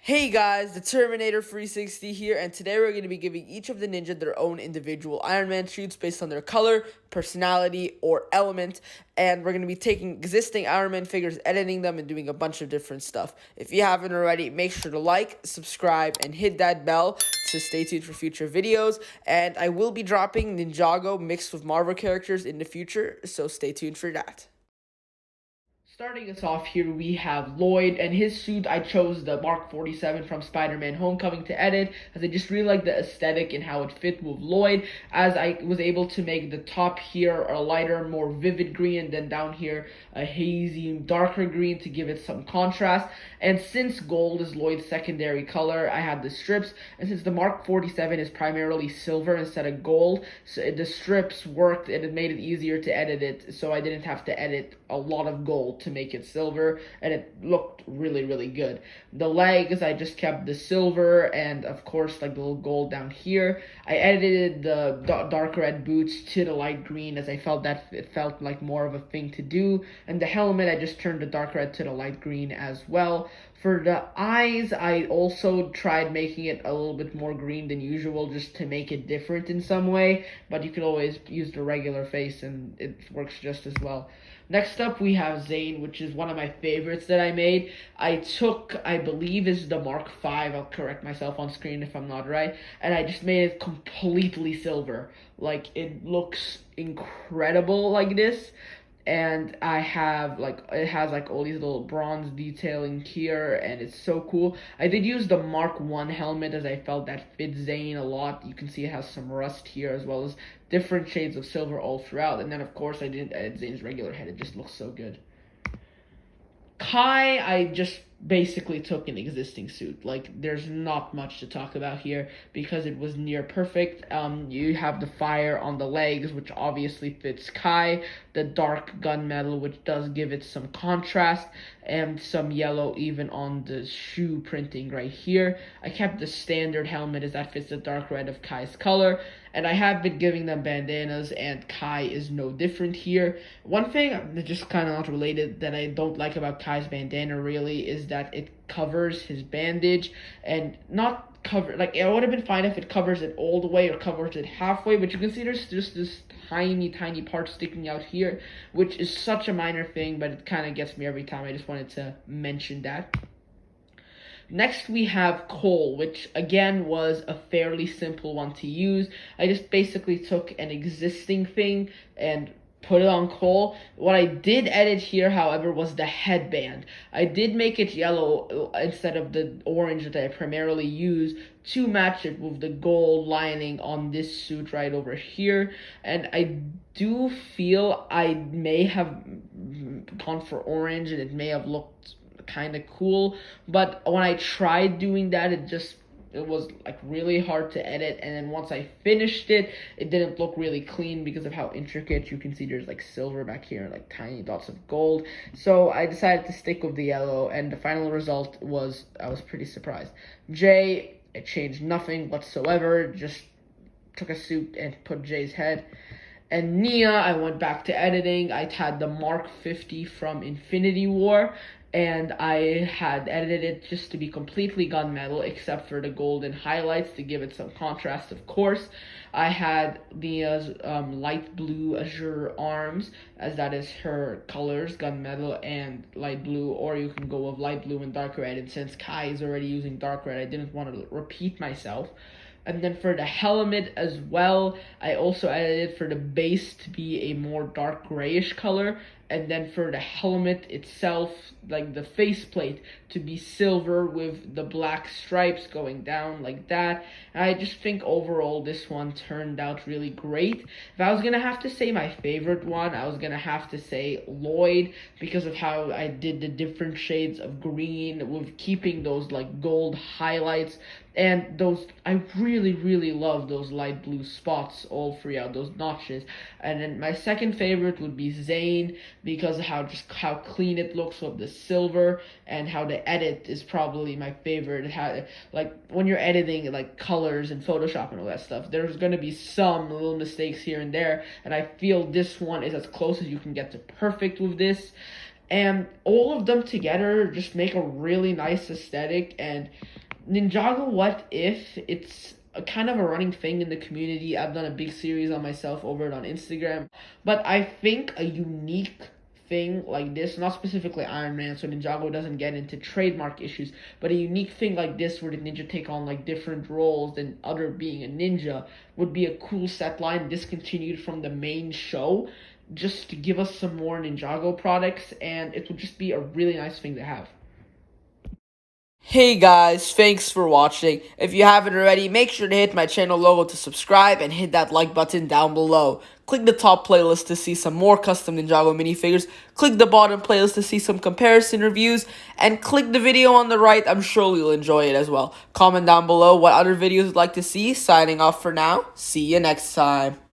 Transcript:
Hey guys, the Terminator 360 here, and today we're going to be giving each of the ninja their own individual Iron Man suits based on their color, personality, or element, and we're going to be taking existing Iron Man figures, editing them, and doing a bunch of different stuff. If you haven't already, make sure to like, subscribe, and hit that bell to stay tuned for future videos, and I will be dropping Ninjago mixed with Marvel characters in the future, so stay tuned for that. Starting us off here, we have Lloyd, and his suit, I chose the Mark 47 from Spider-Man Homecoming to edit, as I just really like the aesthetic and how it fit with Lloyd, as I was able to make the top here a lighter, more vivid green, and then down here a hazy, darker green to give it some contrast. And since gold is Lloyd's secondary color, I had the strips, and since the Mark 47 is primarily silver instead of gold, so the strips worked, and it made it easier to edit it, so I didn't have to edit a lot of gold to make it silver, and it looked really good. The legs, I just kept the silver, and of course like the little gold down here. I edited the dark red boots to the light green, as I felt that it felt like more of a thing to do, and the helmet, I just turned the dark red to the light green as well. For the eyes, I also tried making it a little bit more green than usual, just to make it different in some way, but you can always use the regular face and it works just as well. Next up, we have Zane, which is one of my favorites that I made. I took, I believe is the Mark 5, I'll correct myself on screen if I'm not right, and I just made it completely silver. Like, it looks incredible like this. And I have it has like all these little bronze detailing here, and it's so cool. I did use the Mark 1 helmet, as I felt that fits Zane a lot. You can see it has some rust here, as well as different shades of silver all throughout. And then of course I didn't edit Zane's regular head, it just looks so good. Kai, I just basically took an existing suit. Like, there's not much to talk about here because it was near perfect. You have the fire on the legs, which obviously fits Kai, the dark gunmetal, which does give it some contrast, and some yellow even on the shoe printing right here. I kept the standard helmet, as that fits the dark red of Kai's color, and I have been giving them bandanas, and Kai is no different here. One thing, just kind of not related, that I don't like about Kai's bandana really is that it covers his bandage, and not cover, like, it would have been fine if it covers it all the way or covers it halfway, but you can see there's just this tiny part sticking out here, which is such a minor thing, but it kind of gets me every time. I just wanted to mention that. Next, we have Cole, which again was a fairly simple one to use. I just basically took an existing thing and put it on Cole. What I did edit here, however, was the headband. I did make it yellow instead of the orange that I primarily use to match it with the gold lining on this suit right over here. And I do feel I may have gone for orange, and it may have looked kind of cool, but when I tried doing that, it was like really hard to edit, and then once I finished it, it didn't look really clean because of how intricate. You can see there's like silver back here, like tiny dots of gold. So I decided to stick with the yellow, and the final result was, I was pretty surprised. Jay, it changed nothing whatsoever, just took a suit and put Jay's head. And Nia, I went back to editing. I had the Mark 50 from Infinity War, and I had edited it just to be completely gunmetal, except for the golden highlights to give it some contrast, of course. I had Nia's light blue azure arms, as that is her colors, gunmetal and light blue, or you can go with light blue and dark red, and since Kai is already using dark red, I didn't want to repeat myself. And then for the helmet as well, I also edited for the base to be a more dark grayish color, and then for the helmet itself, like the faceplate, to be silver with the black stripes going down like that. And I just think overall this one turned out really great. If I was gonna have to say my favorite one, I was gonna have to say Lloyd, because of how I did the different shades of green with keeping those like gold highlights, and those, I really love those light blue spots all throughout, those notches. And then my second favorite would be Zane, because of how clean it looks with the silver, and how the edit is probably my favorite. How, like, when you're editing like colors and Photoshop and all that stuff, there's gonna be some little mistakes here and there, and I feel this one is as close as you can get to perfect with this. and all of them together just make a really nice aesthetic. And Ninjago What If, it's a kind of a running thing in the community. I've done a big series on myself over it on Instagram. But I think a unique thing like this, not specifically Iron Man, so Ninjago doesn't get into trademark issues, but a unique thing like this where the ninja take on like different roles than other being a ninja would be a cool set line discontinued from the main show, just to give us some more Ninjago products, and it would just be a really nice thing to have. Hey guys, thanks for watching. If you haven't already, make sure to hit my channel logo to subscribe and hit that like button down below. Click the top playlist to see some more custom Ninjago minifigures. Click the bottom playlist to see some comparison reviews. And click the video on the right, I'm sure you'll enjoy it as well. Comment down below what other videos you'd like to see. Signing off for now. See you next time.